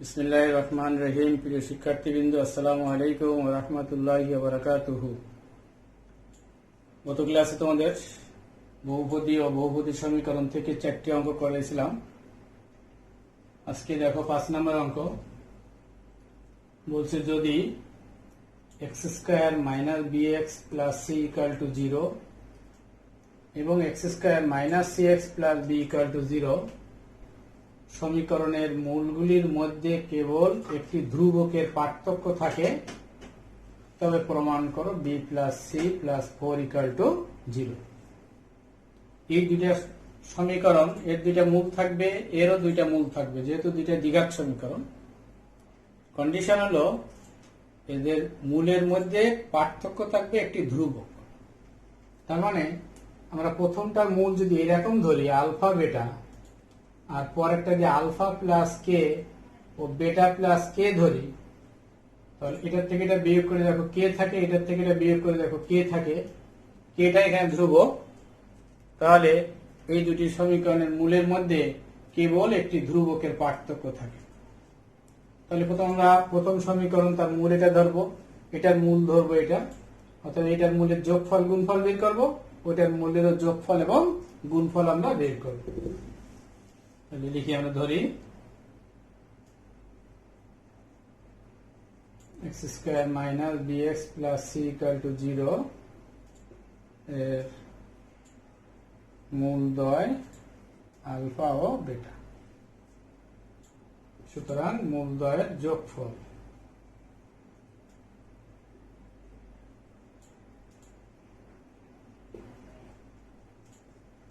বিসমিল্লাহির রহমানির রহিম। প্রিয় শিক্ষার্থীবৃন্দ, আসসালামু আলাইকুম ওয়া রাহমাতুল্লাহি ওয়া বারাকাতুহু। গত ক্লাসে তোমাদের বহুপদী ও বহুপদী সমীকরণ থেকে 4টি অঙ্ক করেছিলাম। আজকে দেখো 5 নম্বর অঙ্ক বলছে, যদি x² - bx + c = 0 এবং x² - cx + b = 0 সমীকরণের মূলগুলির মধ্যে কেবল একটি ধ্রুবকের পার্থক্য থাকে, তবে প্রমাণ করো b + c + 4 = 0। এই দুইটা সমীকরণ, এর দুইটা মূল থাকবে, এরও দুইটা মূল থাকবে, যেহেতু দুইটা দ্বিঘাত সমীকরণ। কন্ডিশন হলো এদের মূলের মধ্যে পার্থক্য থাকবে একটি ধ্রুবক। তার মানে আমরা প্রথমটার মূল যদি এরকম ধরি আলফা বেটা, আর পরেরটা যে আলফা প্লাস কে ও বেটা প্লাস কে ধরি, তাহলে এটার থেকে এটা বিয়োগ করে দেখো কে থাকে, এটার থেকে এটা বিয়োগ করে দেখো কে থাকে, কেটা এখানে ধ্রুবক। তাহলে এই দুটি সমীকরণের মূলের মধ্যে কেবল একটি ধ্রুবকের পার্থক্য থাকে। তাহলে আমরা প্রথম সমীকরণ তার মূল এটা ধরবো, এটার মূল ধরবো এটা, অর্থাৎ এটার মূলের যোগফল গুণফল বের করবো, ওইটার মূলেরও যোগফল এবং গুণফল আমরা বের করবো। তাহলে লিখি, আমরা ধরি x² - bx + c = 0 এর মূলদ্বয় আলফা ও বেটা। সুতরাং মূলদ্বয়ের যোগফল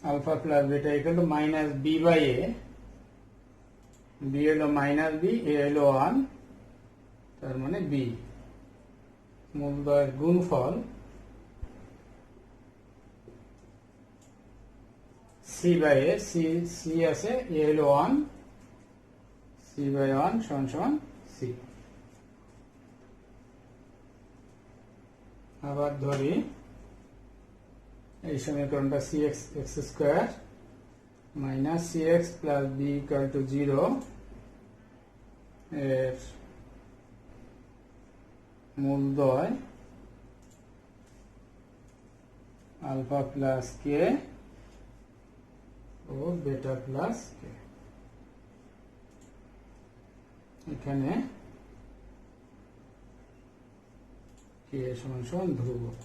আলফা প্লাস বেটা = -b/a। b হলো -b, a হলো 1, তার মানে b। মূলদ্বয়ের গুণফল c/a, c আছে, a হলো 1, c/1 = c। আবার ধরি এই সমীকরণটা x² - cx + b = 0 এর মূলদ্বয় আলফা প্লাস কে ও বেটা প্লাস কে। এখানে কে = ধ্রুবক।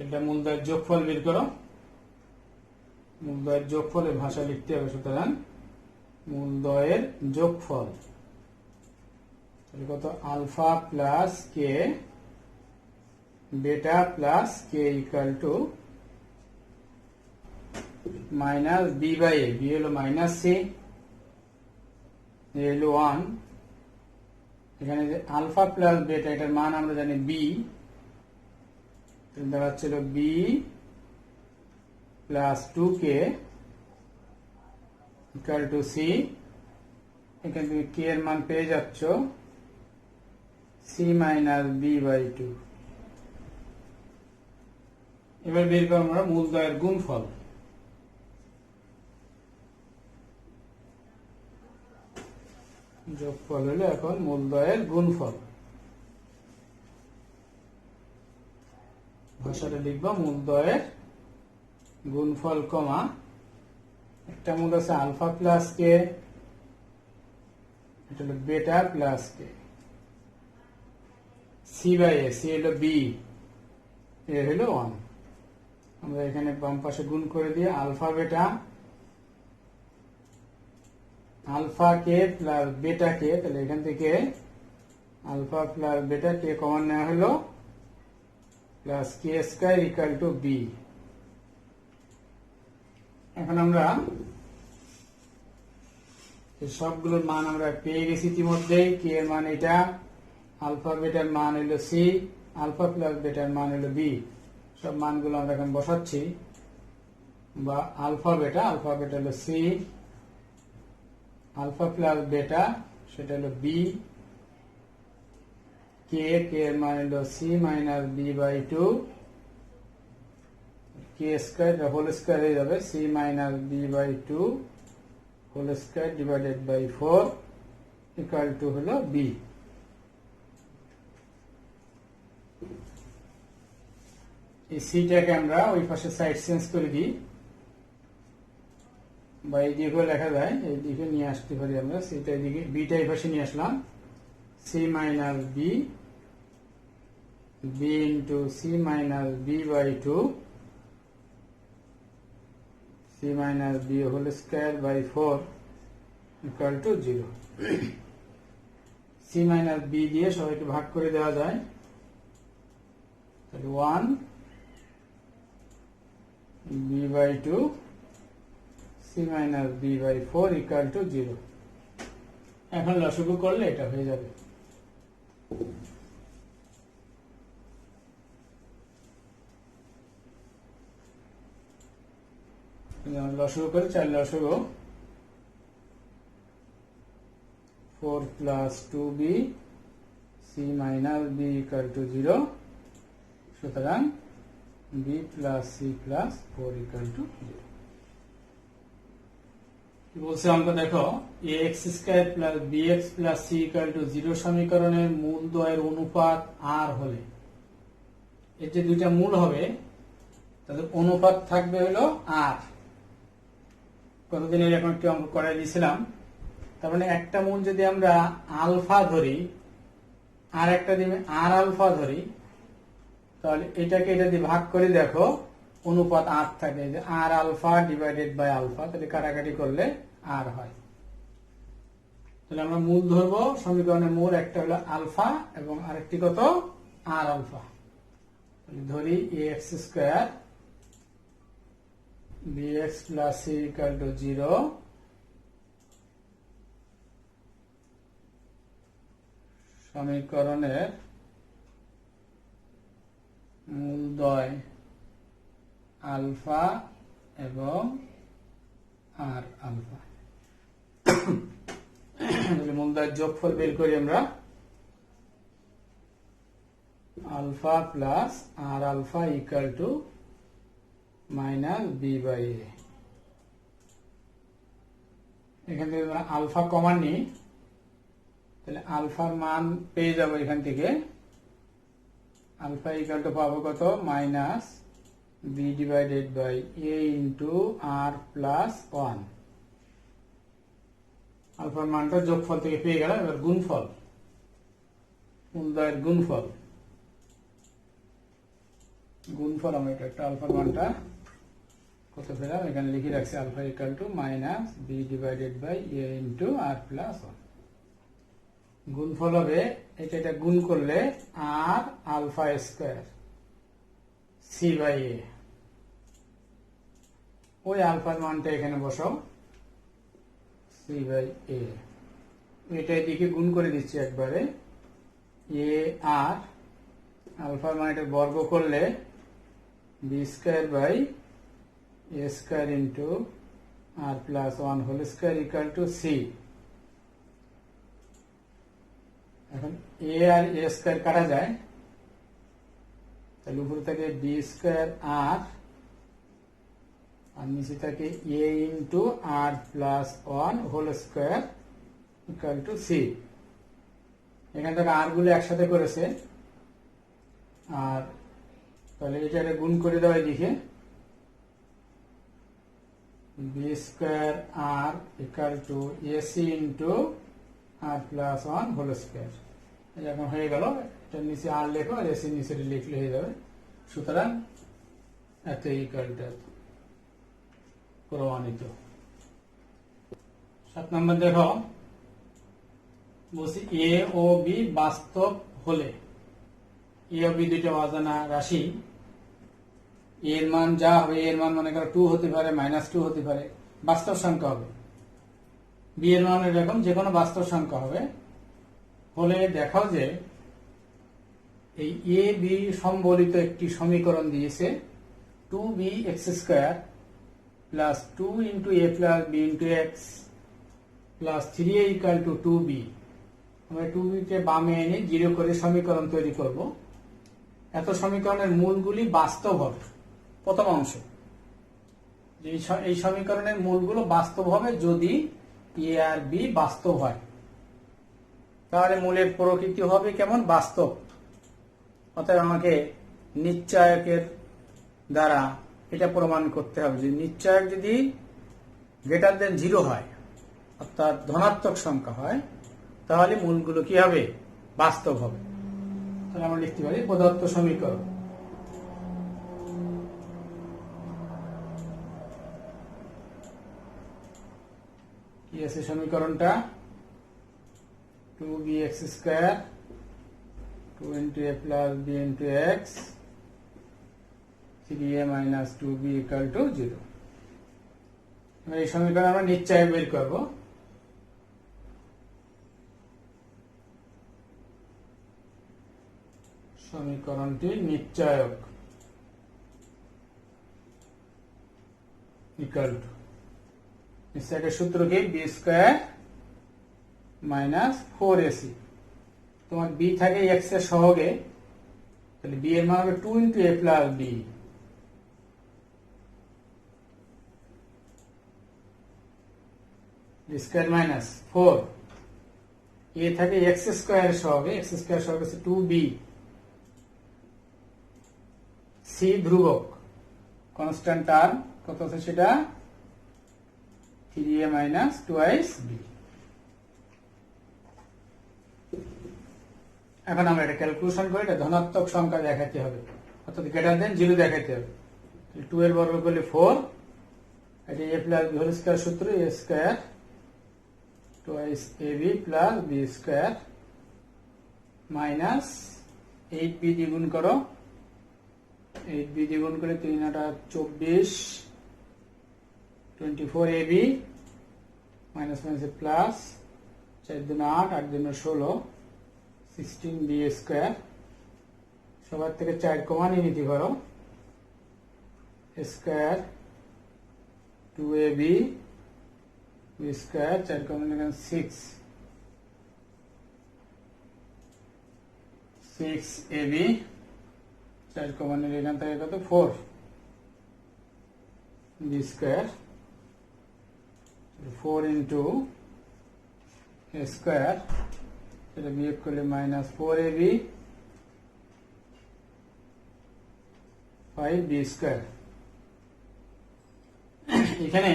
এটা মূলদ্বয়ের যোগফল বের করো। মূলদ্বয়ের যোগফলের ভাষা লিখতে হবে, সুতরাং মূলদ্বয়ের যোগফল কত? আলফা প্লাস কে বেটা প্লাস কে = -b/a। b হলো -c, a হলো 1। এখানে যে আলফা প্লাস বেটা, এটার মান আমরা জানি b, দাঁড়াচ্ছিল b + 2k = c। এখানে তুমি k এর মান পেয়ে যাচ্ছ c - b/2। এবার বের করব আমরা মূলদ্বয়ের গুণফল। যোগফল হলো এখন মূলদ্বয়ের গুণফল। ভাষাটা লিখবা মূলদ্বয়ের গুণফল কমা, একটা মূল আছে আলফা প্লাস কে, এটা হলো বেটা প্লাস কে, c/a, c হলো b, a হলো 1। আমরা এখানে বাম পাশে গুণ করে দিয়ে alpha beta, alpha k plus বেটা কে, তাহলে এখান থেকে আলফা প্লাস বেটা কে কমন নেওয়া হলো, প্লাস k² = b। এখন আমরা সবগুলোর মান আমরা পেয়ে গেছি ইতিমধ্যে। কে এর মান এটা, আলফা বেটার মান হলো c, আলফা প্লাস বেটার মান হলো b। সব মানগুলো আমরা এখন বসাচ্ছি। বা আলফা বেটা হলো c, আলফা প্লাস বেটা সেটা হলো b, কে এর মান হলো c - b/2, k² whole square হয়ে যাবে c - b/2 whole square divided by 4 equal to হলো বি। এই সিটাকে আমরা ওই পাশে সাইড চেঞ্জ করে দিই, বা এই দিকেও লেখা যায়, এই দিকে নিয়ে আসতে পারি আমরা। সিটা এদিকে, বিটা এই পাশে নিয়ে আসলাম, c minus b, b into c minus b by 2, c minus b whole square by 4 equal to 0। C minus b দিয়ে সবাইকে ভাগ করে দেওয়া যায়, তাহলে 1 b by 2 c minus b by 4 equal to 0। এখন লসাগু করলে এটা হয়ে যাবে। লসাগু করে 4 লসাগু 4 plus 2b c minus b equal to 0। সুতরাং b plus c plus 4 equal to 0। বলছে অঙ্ক দেখো, ax square plus bx plus c equal to 0 সমীকরণের মূল দ্বয়ের অনুপাত r হলে, এর যে দুইটা মূল হবে তাদের অনুপাত থাকবে হলো r। কতদিন এরকম একটি অঙ্ক করাই দিয়েছিলাম। তার মানে একটা মূল যদি আমরা আলফা ধরি আর একটা দিকে আর আলফা ধরি, তাহলে এটাকে এটা দিয়ে ভাগ করে দেখো অনুপাত আর থাকে, যে আর আলফা ডিভাইডেড বাই আলফা, তাহলে কাটাকাটি করলে আর হয়। তাহলে আমরা মূল ধরবো, সমীকরণের মূল একটা হলো আলফা এবং আরেকটি কত আর আলফা। তাহলে ধরি ax square bx plus c equal to 0, সমীকরণের মূলদ্বয় আলফা এবং আর আলফা। মূলদ্বয়ের যোগফল বের করি আমরা, আলফা প্লাস আর alpha equal to minus b by a. এখান থেকে আমরা আলফা কমান নিই, তাহলে আলফার মান পেয়ে যাবো এখান থেকে, আলফা ইকুয়াল টু পাবো কত minus b divided by a into r plus 1। আলফার মানটা যোগফল থেকে পেয়ে গেলাম। এবার গুণফল, মূলদ্বয়ের গুণফল, গুণফল আমরা একটা আলফার মানটা কত পেলাম এখানে লিখে রাখছি, alpha equal to minus b divided by a into r plus 1। গুণফল হবে এটা গুণ করলে আর alpha square c by a, ওই আলফার মানটা এখানে বসাও সি বাই এ। এটা এদিকে গুণ করে দিচ্ছি একবারে, এ আর আলফার মান এটা বর্গ করলে b square by a square into r plus 1 whole square equal to c. এখন এ আর এ স্কয়ার কাটা যায়, তাহলে উপরে থাকে বি স্কয়ার আর নিচে থাকে a into r plus 1 whole square equal to c. এখান থেকে আর গুলো একসাথে করেছে, আর তাহলে এটা গুণ করে দেওয়া এদিকে, b square r equal to ac into r plus 1 whole square. এখন হয়ে গেল, এটা নিচে আর লেখো আর এসি নিচে লিখলে হয়ে যাবে। সুতরাং এত ইকুয়ালটা প্রমাণিত। 7 নম্বর দেখো, বলছি এ ও বি বাস্তব হলে, এ ও বি দুইটা অজানা রাশি, এর মান যা হবে, এর মান মনে করো 2 হতে পারে, -2 হতে পারে, বাস্তব সংখ্যা হবে। বি এর মান এরকম যে কোনো বাস্তব সংখ্যা হবে। হলে দেখাও যে এই এ বি সম্বলিত একটি সমীকরণ দিয়েছে 2bx square plus 2 into a plus b into x plus 3a equal to 2b। আমরা 2b কে বামে এনে 0 করে সমীকরণ তৈরি করব। এত সমীকরণের মূলগুলি বাস্তব হবে। প্রথম অংশ, এই সমীকরণের মূলগুলো বাস্তব হবে যদি এ আর বি বাস্তব হয়, তাহলে মূলের প্রকৃতি হবে কেমন? বাস্তব। অতএব আমাকে নিশ্চয়কের দ্বারা এটা প্রমাণ করতে হবে যে নিশ্চয়ক যদি গ্রেটার দেন 0 হয়, অর্থাৎ ধনাত্মক সংখ্যা হয়, তাহলে মূলগুলো কি হবে? বাস্তব হবে। তাহলে আমরা লিখতে পারি প্রদত্ত সমীকরণ কি আছে? সমীকরণটা 2bx square 2 into a plus b into x 3a minus 2b equal to 0। এই সমীকরণ আমরা নিশ্চয় বের করব। সমীকরণটি নিশ্চয়ক ইকুয়াল টু, নিশ্চয়কের সূত্র কি? B square minus 4ac। তোমার বি থাকে এক্স এর সহগে, তাহলে বি এর মান হবে 2 into a plus b square minus 4, a থাকে এক্স স্কয়ার সহগে, এক্স স্কয়ার সহগে 2b, সি ধ্রুবক কনস্ট্যান্ট টার্ম কত আছে সেটা 3a minus 2b। এখন আমরা এটা ক্যালকুলেশন করে এটা ধনাত্মক সংখ্যা দেখাতে হবে, অর্থাৎ গ্রেটার দেন 0 দেখাতে হবে। 2 এর বর্গ করলে 4, এটা a plus b whole square সূত্র, a square twice ab plus b square minus 8b দ্বিগুণ করো, 8b দ্বিগুণ করে 3 8 24 24ab minus minus plus 4 2 8 8 2 16 16b square, সবার থেকে 4 কমা নিয়ে নিতে পারো, স্কয়ার 2ab b স্কয়ার 4 কমা নিয়ে 6ab 4 কমা নিয়ে এখান থেকে কত 4 b square 4 into a square, এটা বিয়োগ করলে মাইনাস 4ab 5b স্কয়ার। এখানে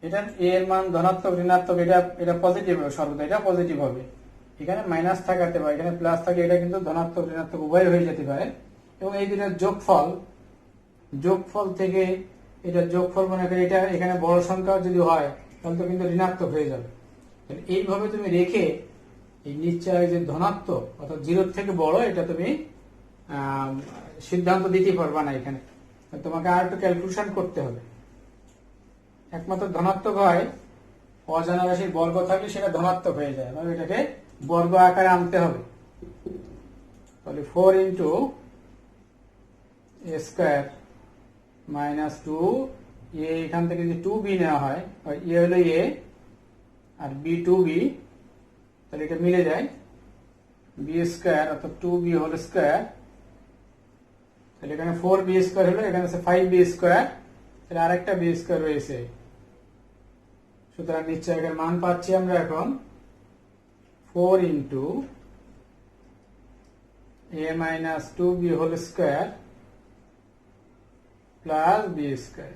এটা a এর মান ধনাত্মক ঋণাত্মক, এটা পজিটিভ হবে সর্বদা, এটা পজিটিভ হবে। এখানে মাইনাস থাকাতে পারে, এখানে প্লাস থাকে, এটা কিন্তু ধনাত্মক ঋণাত্মক উভয় হয়ে যেতে পারে। এবং এই দুটার যোগফল থেকে এটা যোগফল মনে করে, এটা এখানে বড় সংখ্যা যদি হয় তাহলে তো কিন্তু ঋণাত্মক হয়ে যাবে। তাহলে এইভাবে তুমি রেখে এই নিশ্চয় যে ধনাত্মক অর্থাৎ 0 থেকে বড়, এটা তুমি সিদ্ধান্ত দিতে পারবা না। এখানে তোমাকে আর একটু ক্যালকুলেশন করতে হবে। একমাত্র ধনাত্মক হয় অজানা রাশির বর্গ থাকলে সেটা ধনাত্মক হয়ে যায়, মানে এটাকে বর্গ আকারে আনতে হবে। তাহলে 4 into a স্কয়ার মাইনাস 2 এ, এখান থেকে যদি 2b নেওয়া হয়, এ হলো এ আর বি 2b, তাহলে এটা মিলে যায় বি স্কয়ার অর্থাৎ 2b হোল স্কয়ার, তাহলে এখানে 4b স্কয়ার হলো, এখানে আছে 5b স্কয়ার, তাহলে আরেকটা b স্কয়ার রয়েছে। সুতরাং নিশ্চয়কের মান পাচ্ছি আমরা এখন 4 into a minus 2b whole square plus b square.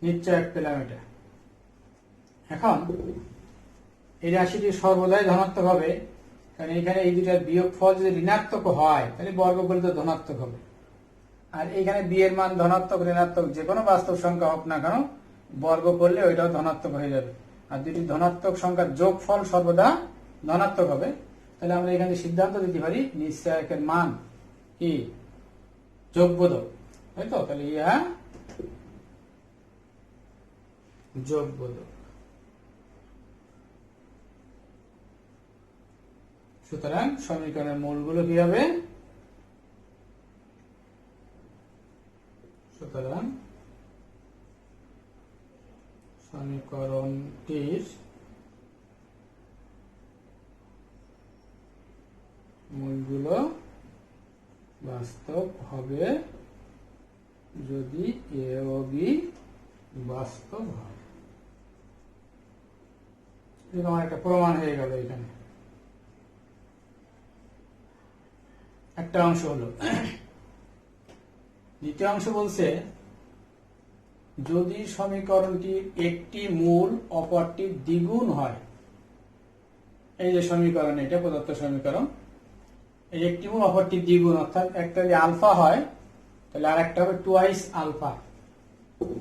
নিশ্চয়ক পেলাম এটা। এখন এই রাশিটি সর্বদাই ধনাত্মক হবে, কারণ এখানে এই দুটার বিয়োগফল যদি ঋণাত্মক হয় তাহলে বর্গ করলে তো ধনাত্মক হবে। আর এখানে বি এর মান ধনাত্মক ঋণাত্মক যে কোনো বাস্তব সংখ্যা হোক না কেন, বর্গ করলে ওইটাও ধনাত্মক হয়ে যাবে। আর দুটি ধনাত্মক সংখ্যার যোগফল সর্বদা ধনাত্মক হবে। তাহলে আমরা এখানে সিদ্ধান্ত দিতে পারি নিশ্চয়কের মান কি যোগবোধক, তাই তো? তাহলে ইহা যোগবোধক। সুতরাং সমীকরণের মূলগুলো কি হবে? সুতরাং সমীকরণটির মূলগুলো বাস্তব হবে যদি এ ও বি বাস্তব হয়। এরকম একটা প্রমাণ হয়ে গেল। এখানে একটা অংশ হলো। দ্বিতীয় অংশ বলছে যদি সমীকরণটির একটি মূল অপরটির দ্বিগুণ হয়। এই যে সমীকরণ, এটা প্রদত্ত সমীকরণ, এই একটি মূল অপরটির দ্বিগুণ, অর্থাৎ একটা যদি আলফা হয় তাহলে আর একটা হবে টুয়াইস আলফা।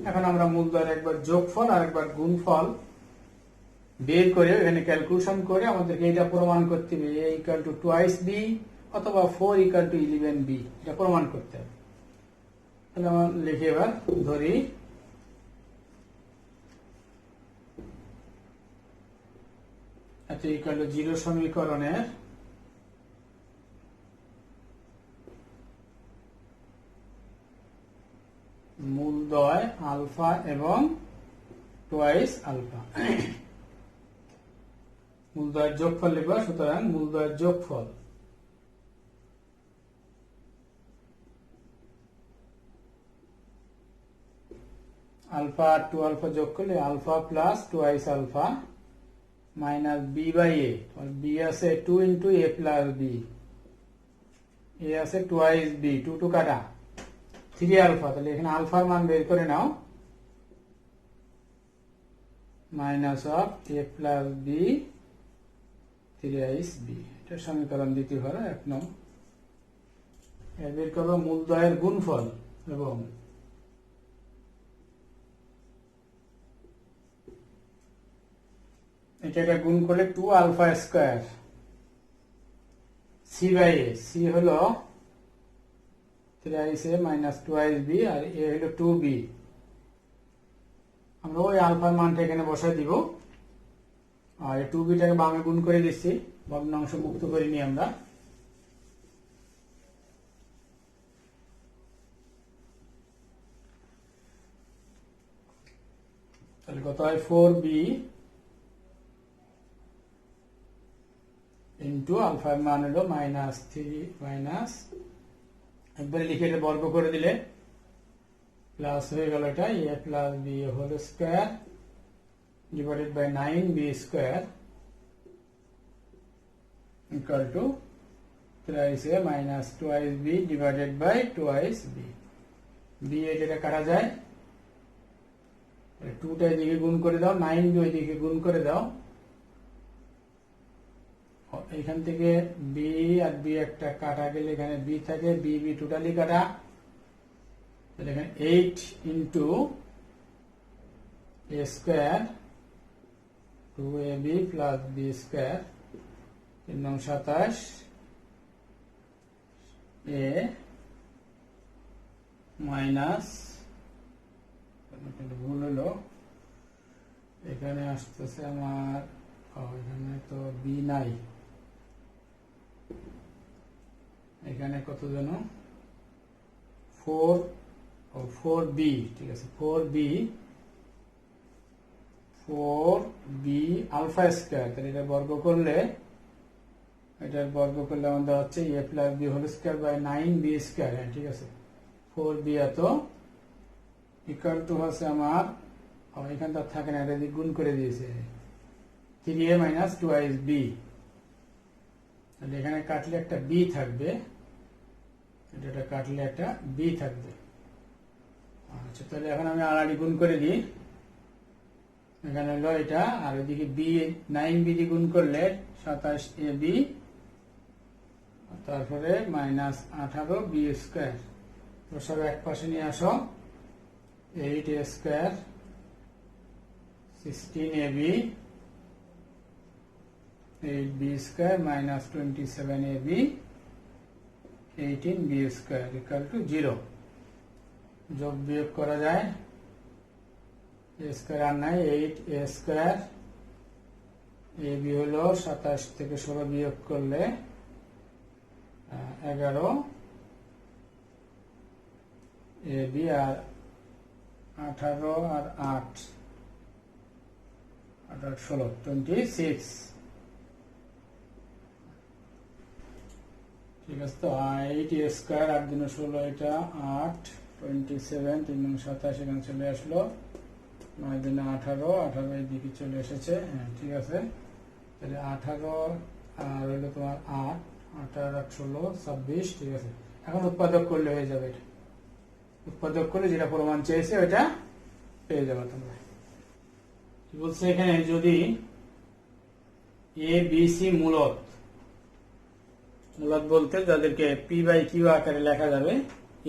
এখন আমরা মূলদ্বয়ের একবার যোগফল আর একবার গুণফল বের করে এখানে ক্যালকুলেশন করে আমাদেরকে এটা প্রমাণ করতে হবে, a equal to twice b অথবা 4 ইকুয়াল টু 11b, এটা প্রমাণ করতে হবে। তাহলে আমরা লিখে এবার ধরি আচ্ছা ইকুয়াল টু 0 সমীকরণের মূলদ্বয় আলফা এবং টুয়াইস আলফা। মূলদ্বয়ের যোগফল লিখব, সুতরাং মূলদ্বয়ের যোগফল আলফা আর 2 আলফা যোগ করলে alpha plus twice alpha minus b by a. B আছে 2 into a plus b, a আছে টুয়াইস বি, 2 টু কাটা 3 আলফা। তাহলে এখানে আলফার মান বের করে নাও, minus of a plus b 3 b. এটা সমীকরণ দ্বিতীয় হলো 1 নং। এর বের করবো মূলদ্বয়ের গুণফল এবং এটা গুণ করলে 2 alpha square c by a. C হলো 3a মাইনাস 2b আর এ হলো 2b। আমরা ওই আলফার মানটা এখানে বসাই দিব আর এই 2bটাকে বামে গুণ করে দিচ্ছি, ভগ্নাংশ মুক্ত করিনি আমরা। তাহলে কত হয় 4b ইন্টু আলফার মান হলো মাইনাস 3 মাইনাস একবারে লিখে এটা বর্গ করে দিলে প্লাস হয়ে গেল এটা a plus b whole square divided by 9b square equal to 3a minus 2b divided by 2b। B এটা কাটা যায়, 2টা এদিকে গুণ করে দাও, 9b ওইদিকে গুণ করে দাও। এখান থেকে বি আর বি একটা কাটা গেলে এখানে বি থাকে, বি বি টোটালি কাটা। তাহলে এখানে 8 into a square 2ab plus b square 3 নং 27 এ মাইনাস ভুল হলো, এখানে আসতেছে আমার এখানে তো বি নাই, এখানে কত যেন 4b, ঠিক আছে 4b আলফা স্কয়ার। তাহলে এটা বর্গ করলে আমাদের হচ্ছে a plus b whole square by 9b square. ঠিক আছে 4b এত ইকুয়াল টু হচ্ছে আমার এখানটা থাকে না, এটা গুণ করে দিয়েছে 3a মাইনাস 2b। তাহলে এখানে কাটলে একটা বি থাকবে, এটা কাটলে একটা বি থাকবে। আচ্ছা তাহলে এখন আমি আড়াআড়ি গুণ করে দিই, এখানে হলো এটা আর ওইদিকে বি 9b দিয়ে গুণ করলে 27ab তারপরে মাইনাস 18b স্কয়ার। তো সব এক পাশে নিয়ে আসো, 8a square 16ab 8b square minus 27ab 18b square equal to 0। যোগ বিয়োগ করা যায়, a স্কয়ার আর নাই, 8a স্কয়ার ab হলো 27 থেকে 16 বিয়োগ করলে 11 ab আর 18 আর 8 16 26। ঠিক আছে তো 8a স্কয়ার 8 দিনে 16, এটা 8 27 3 27 এখানে চলে আসলো 9 × 18, 18 এই দিকে চলে এসেছে। হ্যাঁ ঠিক আছে, তাহলে 18 আর হলো তোমার 8, 8 আর 8 16, 26। ঠিক আছে, এখন উৎপাদক করলে হয়ে যাবে। এটা উৎপাদক করলে যেটা প্রমাণ চেয়েছে ওইটা পেয়ে যাবে তোমরা। কি বলছে এখানে, যদি এ বি সি মূলদ বলতে যাদেরকে পি বাই কিউ আকারে লেখা যাবে,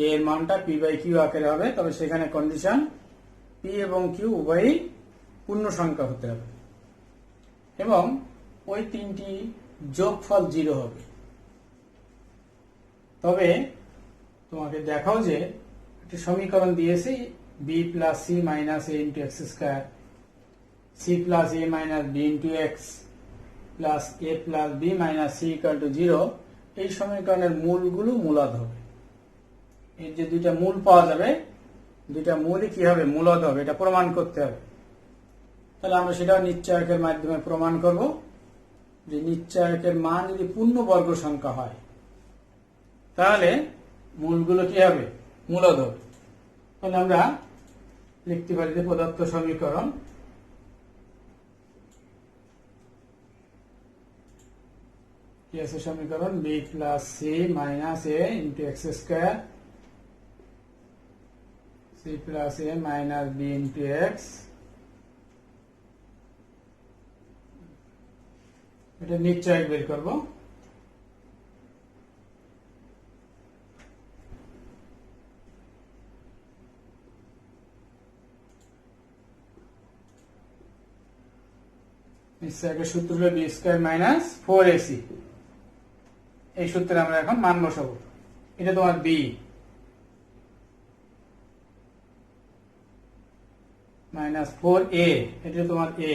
এ এর মানটা পি বাই কিউ আকারে হবে, তবে সেখানে কন্ডিশন পি এবং কিউ উভয়ই পূর্ণ সংখ্যা হতে হবে এবং ওই তিনটি যোগফল 0 হবে। তবে তোমাকে দেখাও যে একটি সমীকরণ দিয়েছি b plus c minus a into x square, c plus a minus b into x plus a plus b minus c equal to 0। এই সমীকরণের মূলগুলো মূলদ হবে। এর যে দুইটা মূল পাওয়া যাবে, দুইটা মূলই কি হবে, মূলদ হবে। এটা প্রমাণ করতে হবে। তাহলে আমরা সেটাও নিশ্চয়কের মাধ্যমে প্রমাণ করব যে নিশ্চয়কের মান যদি পূর্ণবর্গ সংখ্যা হয় তাহলে মূলগুলো কি হবে, মূলদ হবে। তাহলে আমরা লিখতে পারি যে প্রদত্ত সমীকরণ কি আছে, সমীকরণ b plus c minus a into x square, c plus a minus b into x, এটা নিশ্চয়ক বের করবো। নিশ্চয়কের সূত্র হলো বি স্কোয়ার মাইনাস 4ac। এই সূত্রে আমরা এখন মান বসাবো। এটা তোমার বি মাইনাস 4a, এটা তোমার এ,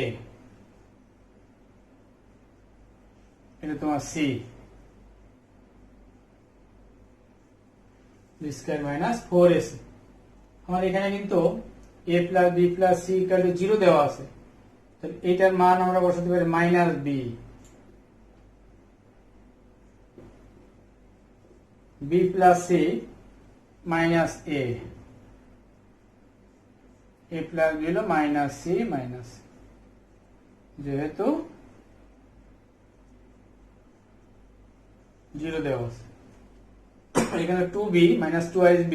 এটা তোমার C, B square minus 4ac। আমার এখানে কিন্তু a plus b plus c equal to 0 দেওয়া আছে, তাহলে এইটার মান আমরা বসাতে পারি minus b, b plus c minus a plus b হলো মাইনাস সি মাইনাস, যেহেতু 0 দেওয়া আছে। এখানে 2b মাইনাস 2ab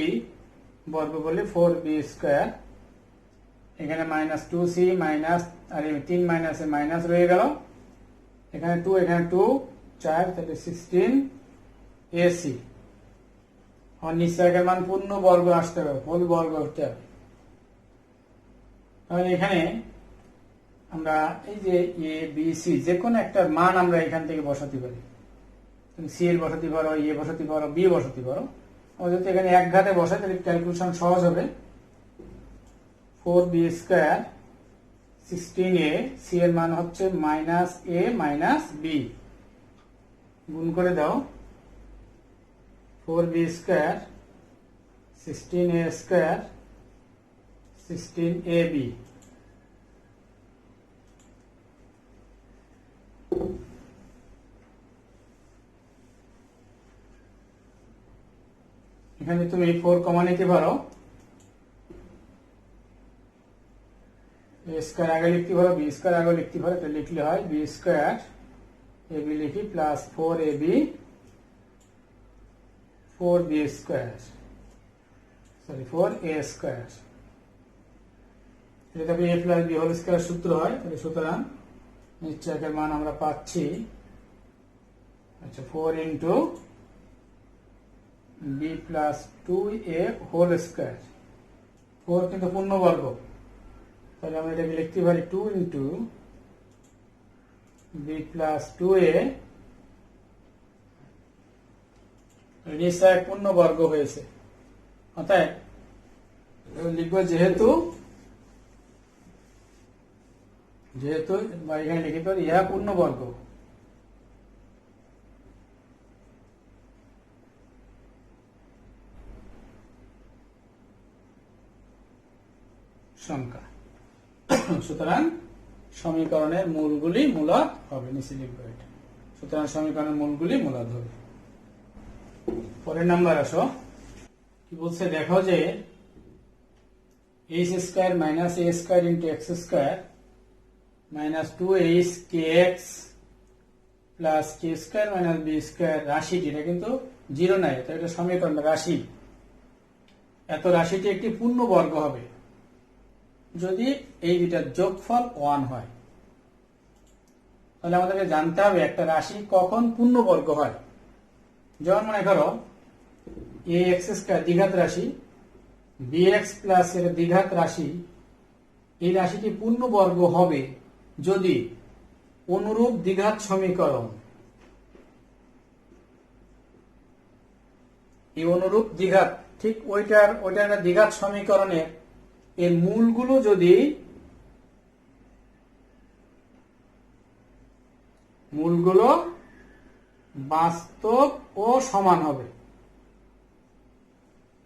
বর্গ করলে 4b স্কোয়ার, এখানে মাইনাস 2c মাইনাস, আর 3 মাইনাসে মাইনাস রয়ে গেল, এখানে 2 এখানে 2 4, তাহলে 16ac। আর নিশ্চয়কের মান পূর্ণ বর্গ আসতে হবে, হোল বর্গ হতে হবে। তাহলে এখানে আমরা এই যে এ বি সি যে কোনো একটা মান আমরা এখান থেকে বসাতে পারি। তুমি সি এর বসাতে পারো, এ বসাতে পারো, বি বসাতে পারো। আমরা যদি এখানে এক ঘাতে বসাই তাহলে ক্যালকুলেশন সহজ হবে। 4b স্কোয়ার 16a, সি এর মান হচ্ছে মাইনাস এ মাইনাস বি, গুণ করে দাও। 4b square 16a square 16ab, এখানে তুমি 4 কমন নিতে পারো, এ স্কোয়ার আগে লিখতে পারো, বি স্কোয়ার আগে লিখতে পারো, এটা লিখলে হয় বি স্কোয়ার এ বি লিখি plus 4ab 4b square, sorry 4a square. এটা a plus b whole square সূত্র হয়। তাহলে সুতরাং নিশ্চয়কের মান আমরা পাচ্ছি, আচ্ছা 4 into b plus 2a whole square, 4 কিন্তু পূর্ণবর্গ, তাহলে আমরা এটাকে লিখতে পারি 2 ইন্টু বি প্লাস 2a, নিশ্চয় পূর্ণবর্গ হয়েছে। অতএব লিখবো যেহেতু এখানে লিখতে পারি ইহা পূর্ণবর্গ, সংখ্যা, সুতরাং সমীকরণের মূলগুলি মূলদ হবে। নিচে লিখবো এটা, সুতরাং সমীকরণের মূলগুলি মূলদ হবে। পরের নাম্বার আসো, কি বলছে দেখো যে h square minus a square into x square minus 2h kx plus k square minus b square রাশিটি, এটা কিন্তু জিরো নাই, তো এটা সমীকরণ রাশি। এত রাশিটি একটি পূর্ণবর্গ হবে যদি এই দুটার যোগফল 1 হয়। তাহলে আমাদেরকে জানতে হবে একটা রাশি কখন পূর্ণবর্গ হয়। যেমন মনে করো এ এক্স স্কোয়ার দ্বিঘাত রাশি, বি এক্স প্লাস এর দ্বিঘাত রাশি, এই রাশিটি পূর্ণবর্গ হবে যদি অনুরূপ দ্বিঘাত সমীকরণ, এই অনুরূপ দ্বিঘাত ঠিক ওইটার দ্বিঘাত সমীকরণের এর মূলগুলো যদি বাস্তব ও সমান হবে,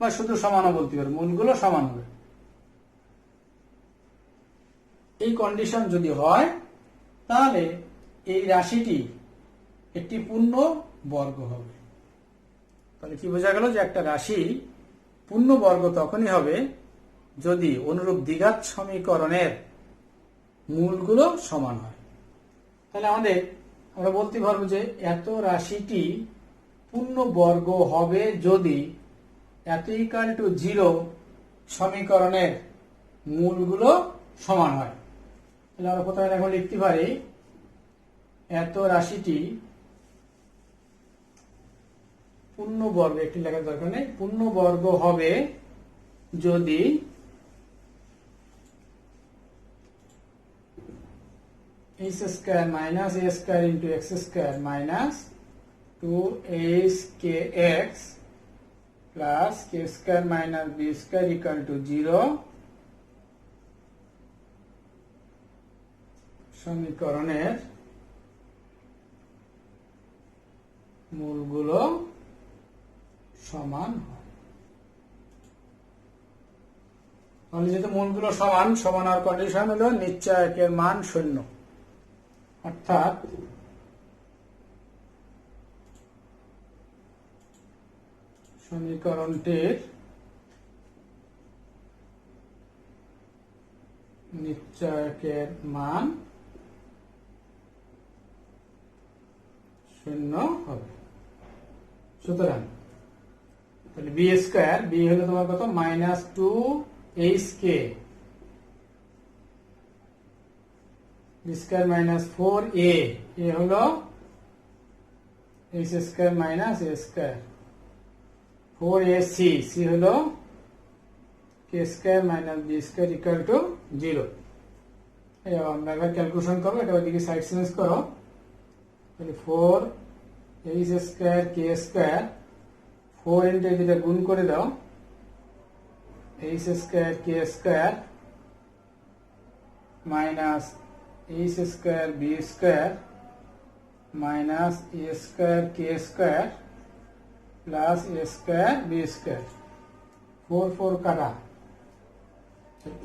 বা শুধু সমানও বলতে পারে, মূলগুলো সমান হবে। এই কন্ডিশন যদি হয় তাহলে এই রাশিটি একটি পূর্ণ বর্গ হবে। তাহলে কি বোঝা গেল যে একটা রাশি পূর্ণ বর্গ তখনই হবে যদি অনুরূপ দ্বিঘাত সমীকরণের মূলগুলো সমান হয়। তাহলে আমরা বলতে পারবো যে এত রাশিটি পূর্ণ বর্গ হবে যদি এত ইকুয়াল টু 0 সমীকরণের মূলগুলো সমান হয়। তাহলে আমরা প্রথমে এখন লিখতে পারি এত রাশিটি পূর্ণবর্গ, একটি লেখার দরকার নেই, পূর্ণবর্গ হবে যদি h square minus a square into x square minus 2h kx plus k square minus b square equal to 0 সমীকরণের মূলগুলো সমান হয়। তাহলে যেহেতু মূলগুলো সমান হওয়ার কন্ডিশন হলো নিশ্চয়কের মান 0, অর্থাৎ সমীকরণটির নিশ্চয়কের মান 0 হবে। সুতরাং তাহলে বি স্কোয়ার, বি হলো তোমার কত, minus 2hk, b square minus 4a, a হলো h square minus a square, 4ac, c হলো k square minus b square equal to 0। আমরা এবার ক্যালকুলেশন করবো, এটা ওইদিকে সাইড চেঞ্জ করো। তাহলে 4h square k square, 4 into যেটা গুণ করে দাও, h square k square minus h square b square minus a square k square plus a square b square, 4 4 কাটা,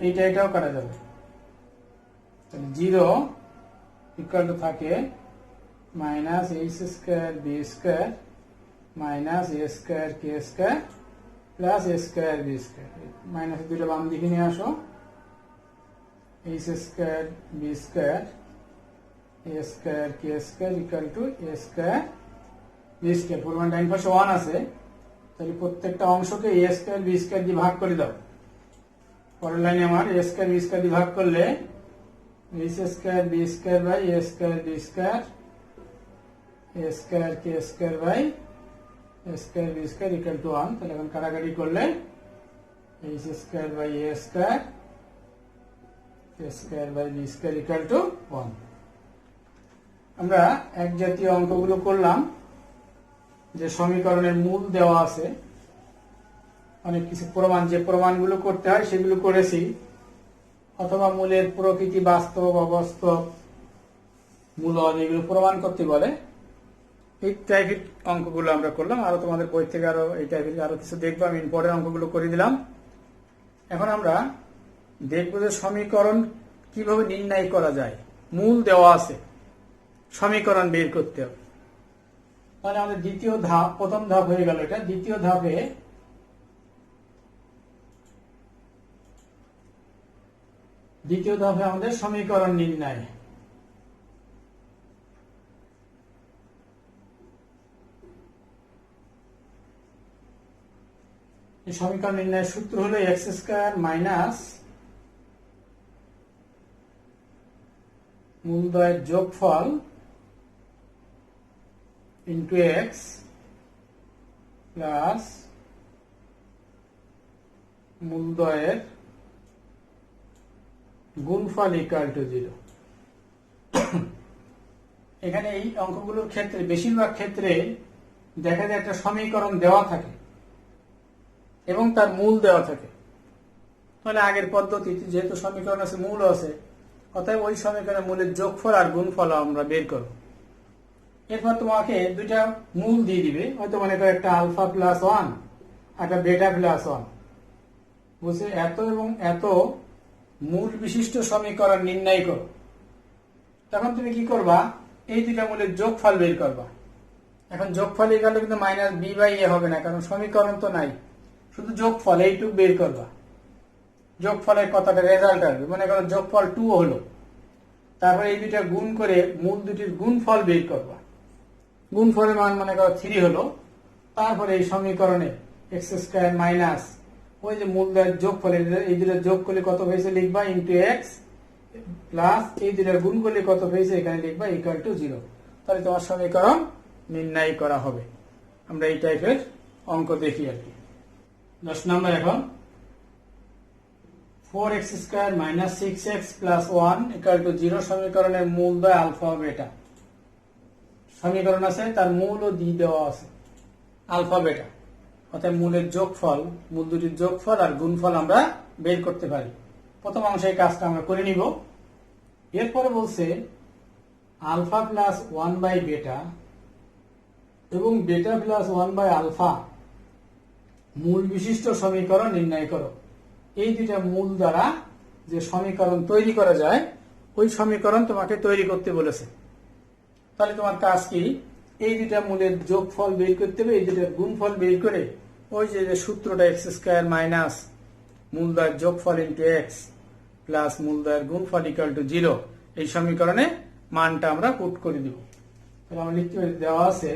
এটাও কাটা যাবে। তাহলে 0 ইকুয়াল টু থাকে minus h square b square minus a square k square plus a square b square, minus দুটো বাম দিকে নিয়ে আসো, h square b square a square k square equal to a square b square, পরিমাণ ডাইন পাশে 1 আছে, তাহলে প্রত্যেকটা অংশকে এ স্কোয়ার বি স্কোয়ার দিয়ে ভাগ করে দাও। পরের লাইনে আমার এ স্কোয়ার বি স্কোয়ার দিয়ে ভাগ করলে h square b square by a square b square a square k square by a square b square equal to 1। তাহলে এখন কাটাকাটি করলে h square by a square a square by b square equal to 1। আমরা এক জাতীয় অঙ্কগুলো করলাম, যে সমীকরণের মূল দেওয়া আছে, অনেক কিছু প্রমাণ, যে প্রমাণগুলো করতে হয় সেগুলো করেছি, অথবা মূলের প্রকৃতি বাস্তব অবাস্তব মূলদ এগুলো প্রমাণ করতে বলে, এই টাইপের অঙ্কগুলো আমরা করলাম। আরো তোমাদের বই থেকে আরো এই টাইপের আরো কিছু দেখবো, আমি ইম্পর্টেন্ট অঙ্কগুলো করে দিলাম। এখন আমরা দেখবো যে সমীকরণ কিভাবে নির্ণয় করা যায়। মূল দেওয়া আছে, সমীকরণ বের করতে হবে। তাহলে আমাদের দ্বিতীয় ধাপ, প্রথম ধাপ হয়ে গেল এটা। দ্বিতীয় ধাপে দ্বিতীয় ধাপে আমাদের সমীকরণ নির্ণয়। এই সমীকরণ নির্ণয়ের সূত্র হলো এক্স স্কয়ার মাইনাস মূলদ্বয়ের যোগফল ইন্টু এক্স প্লাস মূলদ্বয়ের গুণফল ইকুয়াল টু 0। এখানে এই অঙ্কগুলোর ক্ষেত্রে বেশিরভাগ ক্ষেত্রে দেখা যায় একটা সমীকরণ দেওয়া থাকে এবং তার মূল দেওয়া থাকে। তাহলে আগের পদ্ধতিতে যেহেতু সমীকরণ আছে, মূল আছে, অতএব ওই সমীকরণের মূলের যোগফল আর গুণফল আমরা বের করব। এরপর তোমাকে দুইটা মূল দিয়ে দিবে, হয়তো মনে করো একটা আলফা প্লাস 1 একটা বেটা প্লাস 1, বুঝছে, এত এবং এত মূল বিশিষ্ট সমীকরণ নির্ণয় করো। তখন তুমি কি করবা, এই দুইটা মূলের যোগফল বের করবা। এখন যোগফল এই গেলে কিন্তু মাইনাস বি বাই এ হবে না, কারণ সমীকরণ তো নাই, শুধু যোগফল এইটুকু বের করবা। যোগফলের কতটা রেজাল্ট আসবে, মনে করো যোগফল 2 হলো, তারপর এই দুইটা গুণ করে মূল দুটির গুণফল বের করবা। গুণফলের মান মনে করো 3 হলো, তারপরে এই সমীকরণে এক্স স্কয়ার মাইনাস ওই যে মূলদ্বয়ের যোগফল, এই দুটো যোগ করলে কত হয়েছে লিখবা ইন্টু এক্স প্লাস এই দুটোর গুণ করলে কত হয়েছে এখানে লিখবা ইকুয়াল টু 0। তাহলে তোমার সমীকরণ নির্ণয় করা হবে। আমরা এই টাইপের অঙ্ক দেখি আর কি। 10 নম্বর, এখন 4x square minus 6x plus 1 equal to 0 সমীকরণের মূলদ্বয় আলফা ও বেটা। সমীকরণ আছে, তার মূলও দিয়ে দেওয়া আছে আলফা বেটা, অর্থাৎ মূলের যোগফল, মূল দুটির যোগফল আর গুণফল আমরা বের করতে পারি। প্রথম অংশে এই কাজটা আমরা করে নিব। এরপরে বলছে আলফা প্লাস 1 বাই বেটা এবং বেটা প্লাস 1 বাই আলফা মূল বিশিষ্ট সমীকরণ নির্ণয় করো। এই দুইটা মূল দ্বারা যে সমীকরণ তৈরি করা যায়, ওই সমীকরণ তোমাকে তৈরি করতে বলেছে। তাহলে তোমার কাজ কি, এই দুইটা মূলের যোগফল বের করতে হবে, এই দুইটার গুণফল বের করে ওই যে সূত্রটা এক্স স্কয়ার মাইনাস মূলদ্বয়ের যোগফল ইন্টু এক্স প্লাস মূলদ্বয়ের গুণফল ইকুয়াল টু 0, এই সমীকরণে মানটা আমরা পুট করে দিব। তাহলে আমরা লিখতে পারি, দেওয়া আছে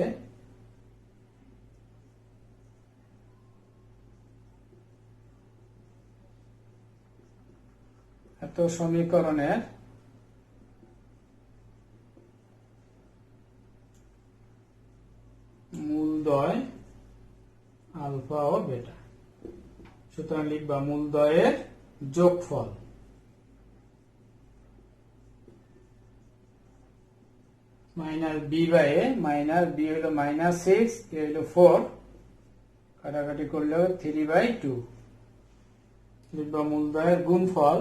এত সমীকরণের মূলদ্বয় আলফা ও বেটা। সুতরাং লিখবা মূলদ্বয়ের যোগফল minus b by a, minus b হলো মাইনাস 6, এ হলো 4, কাটাকাটি করলে 3/2। লিখবা মূলদ্বয়ের গুণফল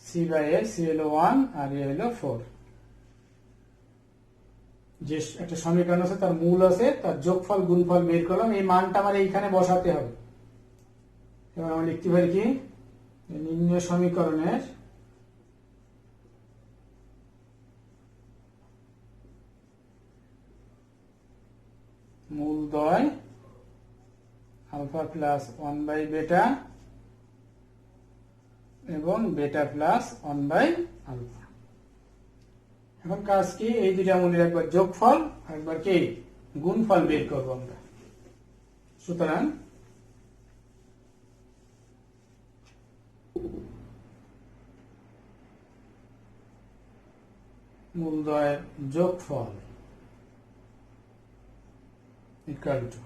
সি বাই এ, সি হলো 1 আর এ হলো 4। যে একটা সমীকরণ আছে, তার মূল আছে, তার যোগফল গুণফল বের করলাম, এই মানটা আমার এইখানে বসাতে হবে। এবার আমরা লিখতে পারি কি, নির্ণয় সমীকরণের মূলদ্বয় আলফা প্লাস 1 বাই বেটা এবং বেটা প্লাস 1 বাই আলফা। এখন কাজ কি, এই দুইটা মূলের একবার যোগফল আর একবার কি গুণফল বের করবো আমরা। সুতরাং মূলদ্বয়ের যোগফল equal to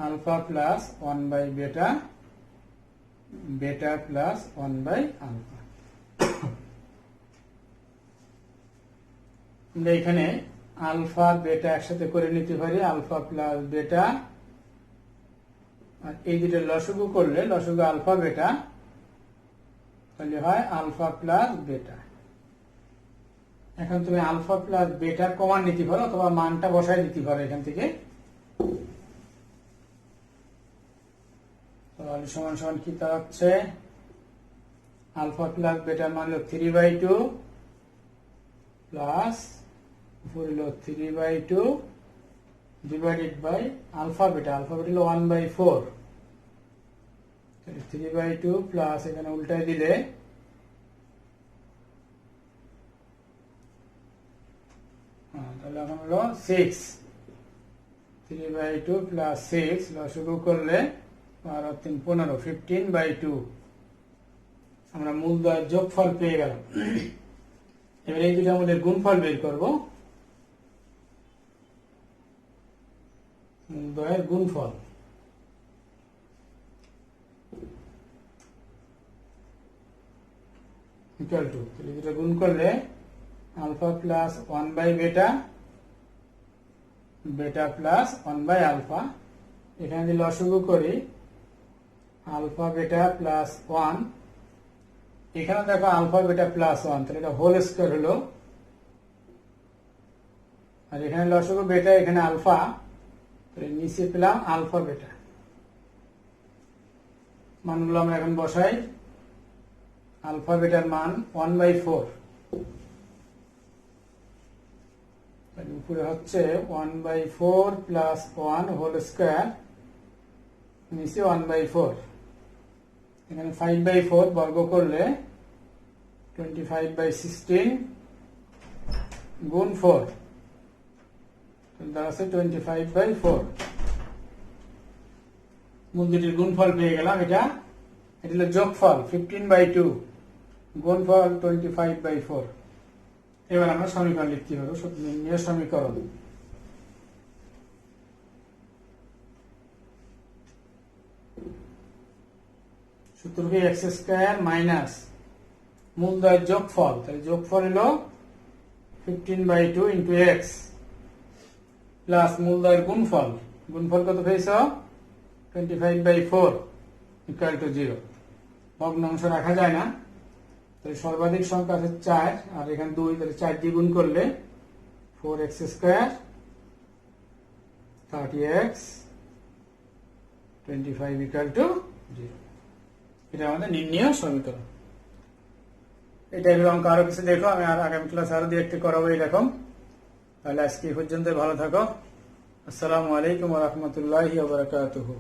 alpha plus 1 by beta, beta plus 1 by alpha. আমরা এখানে আলফা বেটা একসাথে করে নিতে পারি, আলফা প্লাস বেটা, আর এই দুটো লসগু করলে লসগু আলফা বেটা, তাহলে হয় আলফা প্লাস বেটা। এখন তুমি আলফা প্লাস বেটার কমান নিতে পারো অথবা মানটা বসায় দিতে পারো এখান থেকে। তাহলে সমান সমান কি দাঁড়াচ্ছে, আলফা প্লাস বেটার মান হলো 3/2 plus 3/2 divided by alpha beta, alpha beta হলো 1/4 3/2 প্লাস এখানে উল্টায় দিলে তাহলে এখন হলো 6, 3/2 প্লাস 6 লসাগু করলে 12 3 15, 15/2 আমরা মূলদ্বয়ের যোগফল পেয়ে গেলাম। এবার এই দুটো আমাদের গুণফল বের করব। মূলদ্বয়ের গুণফল ইকুয়াল টু, তাহলে দুটো গুণ করলে আলফা প্লাস 1/β, বেটা প্লাস 1/α। এখানে যদি লসাগু করি আলফা বেটা প্লাস 1, এখানে দেখো আলফা বেটা প্লাস 1, তাহলে এটা হোল স্কয়ার হলো। আর এখানে লসাগু বেটা, এখানে আলফা, তাহলে নিচে পেলাম আলফা বেটা। মানগুলো আমরা এখন বসাই। আলফা বেটার মান 1/4, উপরে হচ্ছে 1/4 প্লাস 1 হোল স্কয়ার, নিচে 1/4। এখানে 5/4 বর্গ করলে 25/16 গুণ 4, আছে 25/4। মূল দুটির গুণফল পেয়ে গেলাম। এটা হলো যোগফল 15/2, গুণফল 25/4। এবার আমরা সমীকরণ লিখতে পারবো, নির্ণয় সমীকরণ। সূত্র কি x² মাইনাস মূলদ্বয়ের যোগফল, তাহলে যোগফল হলো 15/2 ইন্টু এক্স প্লাস মূলদ্বয়ের গুণফল, গুণফল কত পেয়েছ 25/4 ইকুয়াল টু 0। ভগ্নাংশ রাখা যায় না, তাহলে সর্বাধিক সংখ্যা আছে 4 আর এখানে 2, তাহলে 4 দিয়ে গুণ করলে 4x² 30x 25 ইকুয়াল টু 0। এটা আমাদের নির্ণয় সমীকরণ। এটা অঙ্ক আরো কিছু দেখো, আমি আর আগামী ক্লাস আরো দিয়ে একটু করাবো এরকম। তাহলে আজকে এই পর্যন্ত, ভালো থাকো। আসসালামু আলাইকুম ওয়া রাহমাতুল্লাহি ওয়া বারাকাতুহু।